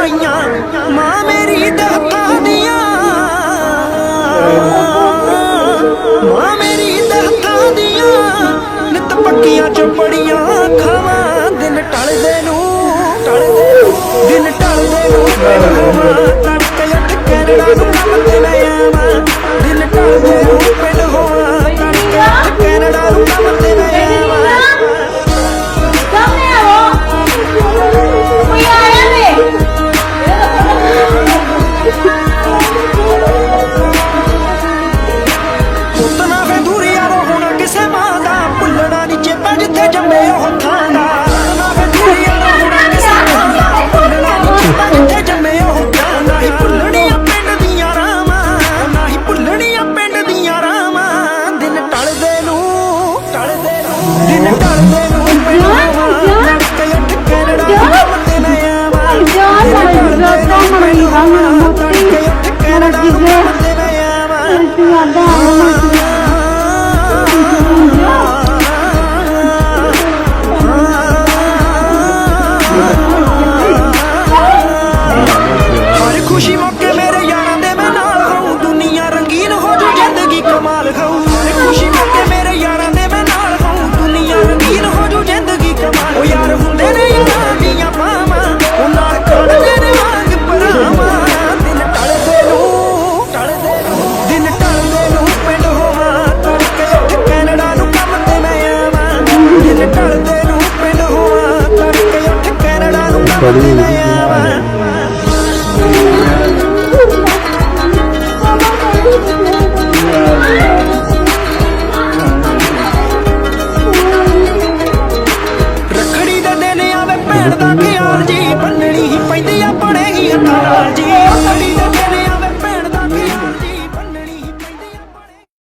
चोड़ियां मां मेरी दे हत्थां दियां, मां मेरी दे हत्थां दियां नित पक्कियां चोपड़ियां खावां दिन टलदे नूं, दिन टलदे नूं तड़के उठ कैनेडा नूं कम ते मैं आवां, दिन टलदे नूं पिंड होवां तड़के उठ कैनेडा नूं कम ते मैं आवां। खुशी मौके मेरे यारां दे मैं नाल खाऊं दुनिया रंगीन हो जू जिंदगी कमाल खाऊं, खुशी मौके मेरे यारां दे मैं नाल खाऊं दुनिया रंगीन हो जू जिंदगी कमाल। ओ यार हुंदे ने यारां दियां पावां ओ नाल कढ़दे ने वांग भरावां, दिन टलदे नूं दिन टलदे नूं पिंड होवां तड़के उठ कैनेडा नूं कम ते मैं आवां, दिन टलदे नूं पिंड होवां तड़के उठ कैनेडा नूं कम ते मैं आवां। रखड़ी दे दिन आवे भैण दा ख्याल जी बननी ही पैंदी अपने ही हत्थां जी।